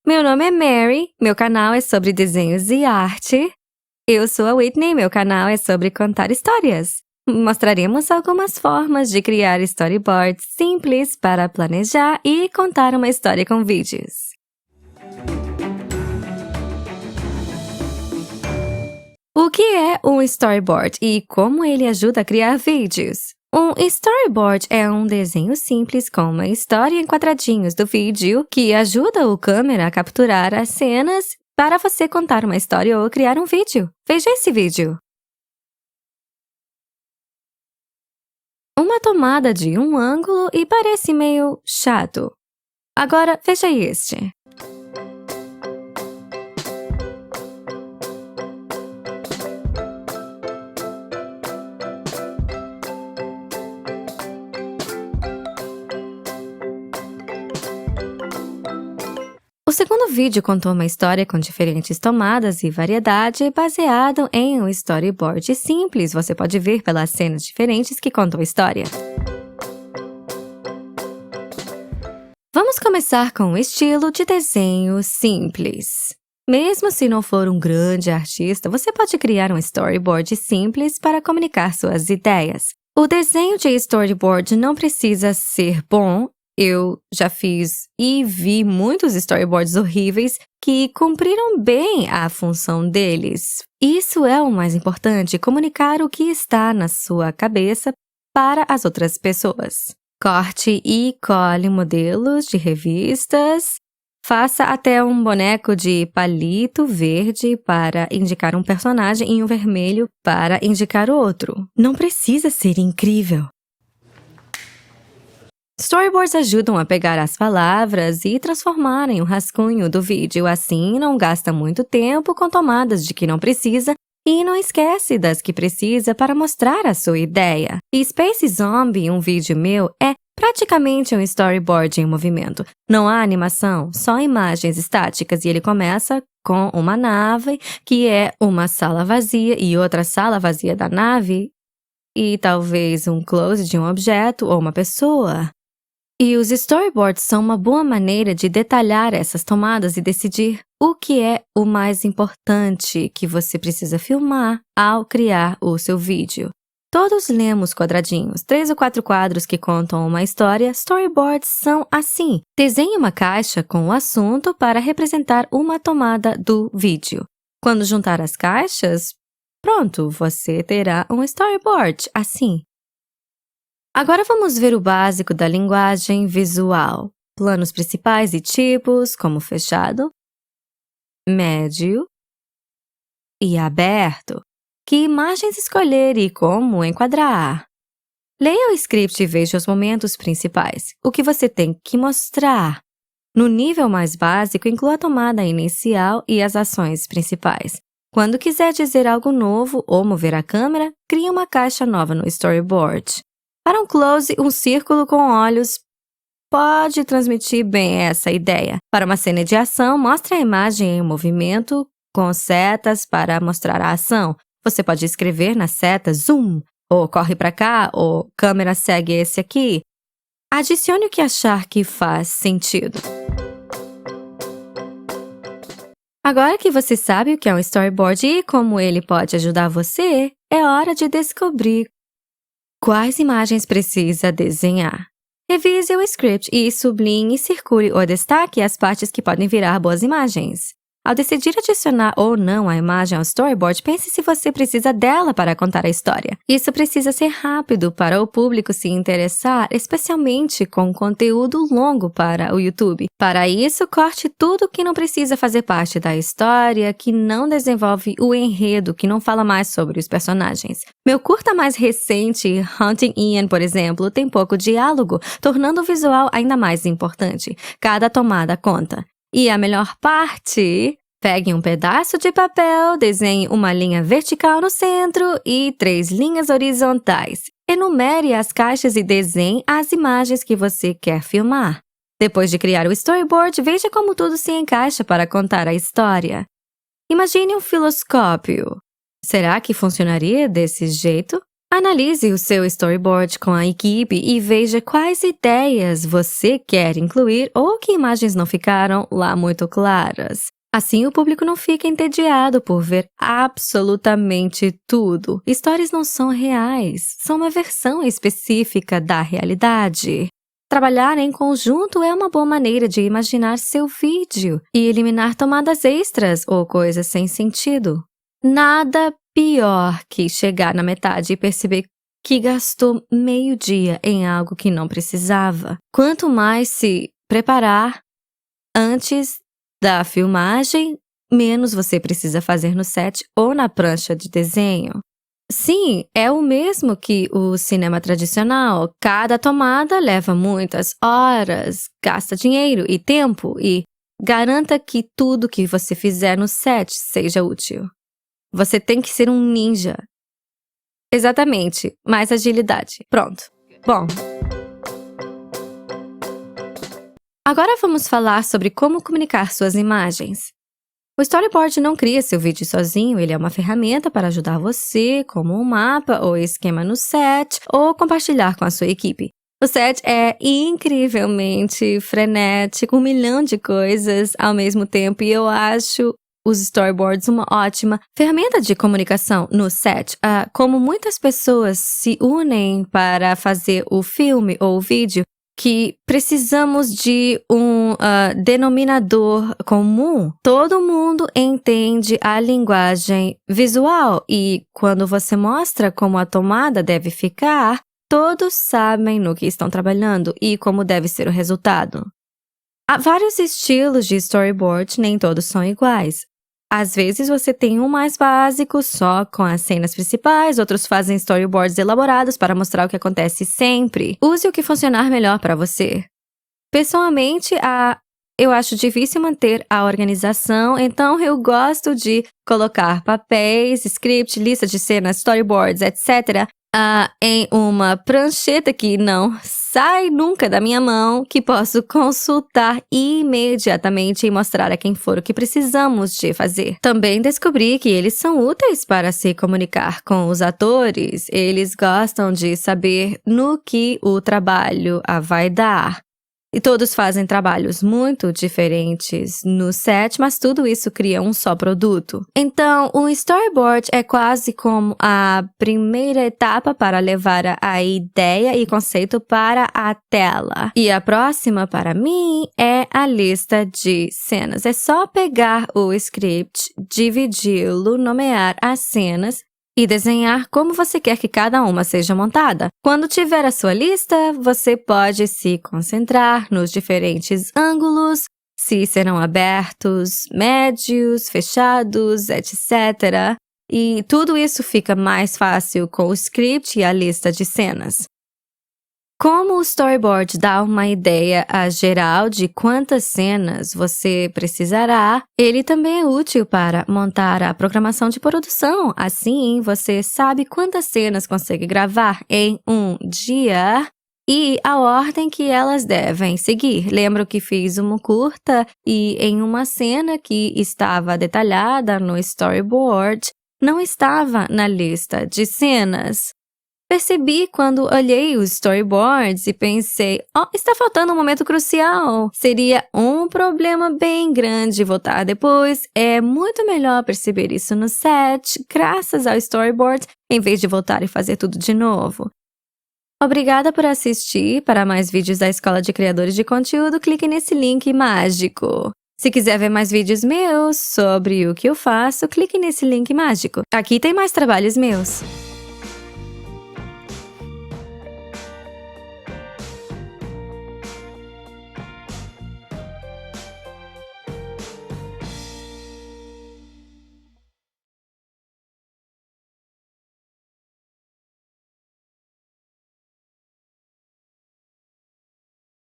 Meu nome é Mary, meu canal é sobre desenhos e arte. Eu sou a Whitney, meu canal é sobre contar histórias. Mostraremos algumas formas de criar storyboards simples para planejar e contar uma história com vídeos. O que é um storyboard e como ele ajuda a criar vídeos? Um storyboard é um desenho simples com uma história em quadradinhos do vídeo que ajuda o câmera a capturar as cenas para você contar uma história ou criar um vídeo. Veja esse vídeo. Uma tomada de um ângulo e parece meio chato. Agora, veja este. O segundo vídeo contou uma história com diferentes tomadas e variedade baseado em um storyboard simples. Você pode ver pelas cenas diferentes que contam a história. Vamos começar com um estilo de desenho simples. Mesmo se não for um grande artista, você pode criar um storyboard simples para comunicar suas ideias. O desenho de storyboard não precisa ser bom. Eu já fiz e vi muitos storyboards horríveis que cumpriram bem a função deles. Isso é o mais importante, comunicar o que está na sua cabeça para as outras pessoas. Corte e cole modelos de revistas. Faça até um boneco de palito verde para indicar um personagem e um vermelho para indicar o outro. Não precisa ser incrível. Storyboards ajudam a pegar as palavras e transformar em um rascunho do vídeo, assim não gasta muito tempo com tomadas de que não precisa e não esquece das que precisa para mostrar a sua ideia. E Space Zombie, um vídeo meu, é praticamente um storyboard em movimento. Não há animação, só imagens estáticas e ele começa com uma nave, que é uma sala vazia e outra sala vazia da nave e talvez um close de um objeto ou uma pessoa. E os storyboards são uma boa maneira de detalhar essas tomadas e decidir o que é o mais importante que você precisa filmar ao criar o seu vídeo. Todos lemos quadradinhos, 3 ou 4 quadros que contam uma história. Storyboards são assim. Desenhe uma caixa com o assunto para representar uma tomada do vídeo. Quando juntar as caixas, pronto, você terá um storyboard assim. Agora vamos ver o básico da linguagem visual. Planos principais e tipos, como fechado, médio e aberto. Que imagens escolher e como enquadrar. Leia o script e veja os momentos principais. O que você tem que mostrar. No nível mais básico, inclua a tomada inicial e as ações principais. Quando quiser dizer algo novo ou mover a câmera, crie uma caixa nova no storyboard. Para um close, um círculo com olhos pode transmitir bem essa ideia. Para uma cena de ação, mostre a imagem em movimento com setas para mostrar a ação. Você pode escrever na seta zoom, ou corre para cá, ou câmera segue esse aqui. Adicione o que achar que faz sentido. Agora que você sabe o que é um storyboard e como ele pode ajudar você, é hora de descobrir quais imagens precisa desenhar. Revise o script e sublinhe e circule ou destaque as partes que podem virar boas imagens. Ao decidir adicionar ou não a imagem ao storyboard, pense se você precisa dela para contar a história. Isso precisa ser rápido para o público se interessar, especialmente com conteúdo longo para o YouTube. Para isso, corte tudo que não precisa fazer parte da história, que não desenvolve o enredo, que não fala mais sobre os personagens. Meu curta mais recente, Hunting Ian, por exemplo, tem pouco diálogo, tornando o visual ainda mais importante. Cada tomada conta. E a melhor parte? Pegue um pedaço de papel, desenhe uma linha vertical no centro e 3 linhas horizontais. Enumere as caixas e desenhe as imagens que você quer filmar. Depois de criar o storyboard, veja como tudo se encaixa para contar a história. Imagine um filoscópio. Será que funcionaria desse jeito? Analise o seu storyboard com a equipe e veja quais ideias você quer incluir ou que imagens não ficaram lá muito claras. Assim, o público não fica entediado por ver absolutamente tudo. Histórias não são reais, são uma versão específica da realidade. Trabalhar em conjunto é uma boa maneira de imaginar seu vídeo e eliminar tomadas extras ou coisas sem sentido. Nada pior que chegar na metade e perceber que gastou meio dia em algo que não precisava. Quanto mais se preparar antes da filmagem, menos você precisa fazer no set ou na prancha de desenho. Sim, é o mesmo que o cinema tradicional. Cada tomada leva muitas horas, gasta dinheiro e tempo e garanta que tudo que você fizer no set seja útil. Você tem que ser um ninja. Exatamente, mais agilidade. Pronto. Bom. Agora vamos falar sobre como comunicar suas imagens. O storyboard não cria seu vídeo sozinho, ele é uma ferramenta para ajudar você, como um mapa ou esquema no set, ou compartilhar com a sua equipe. O set é incrivelmente frenético, 1 milhão de coisas ao mesmo tempo, e eu acho os storyboards uma ótima ferramenta de comunicação no set. Como muitas pessoas se unem para fazer o filme ou o vídeo, que precisamos de um denominador comum. Todo mundo entende a linguagem visual e quando você mostra como a tomada deve ficar, todos sabem no que estão trabalhando e como deve ser o resultado. Há vários estilos de storyboard, nem todos são iguais. Às vezes você tem um mais básico, só com as cenas principais, outros fazem storyboards elaborados para mostrar o que acontece sempre. Use o que funcionar melhor para você. Pessoalmente, eu acho difícil manter a organização, então eu gosto de colocar papéis, script, lista de cenas, storyboards, etc., em uma prancheta que não sai nunca da minha mão, que posso consultar imediatamente e mostrar a quem for o que precisamos de fazer. Também descobri que eles são úteis para se comunicar com os atores. Eles gostam de saber no que o trabalho vai dar. E todos fazem trabalhos muito diferentes no set, mas tudo isso cria um só produto. Então, o storyboard é quase como a primeira etapa para levar a ideia e conceito para a tela. E a próxima, para mim, é a lista de cenas. É só pegar o script, dividi-lo, nomear as cenas e desenhar como você quer que cada uma seja montada. Quando tiver a sua lista, você pode se concentrar nos diferentes ângulos, se serão abertos, médios, fechados, etc. E tudo isso fica mais fácil com o script e a lista de cenas. Como o storyboard dá uma ideia geral de quantas cenas você precisará, ele também é útil para montar a programação de produção. Assim, você sabe quantas cenas consegue gravar em um dia e a ordem que elas devem seguir. Lembro que fiz uma curta e em uma cena que estava detalhada no storyboard, não estava na lista de cenas. Percebi quando olhei os storyboards e pensei, está faltando um momento crucial. Seria um problema bem grande voltar depois. É muito melhor perceber isso no set, graças ao storyboard, em vez de voltar e fazer tudo de novo. Obrigada por assistir. Para mais vídeos da Escola de Criadores de Conteúdo, clique nesse link mágico. Se quiser ver mais vídeos meus sobre o que eu faço, clique nesse link mágico. Aqui tem mais trabalhos meus.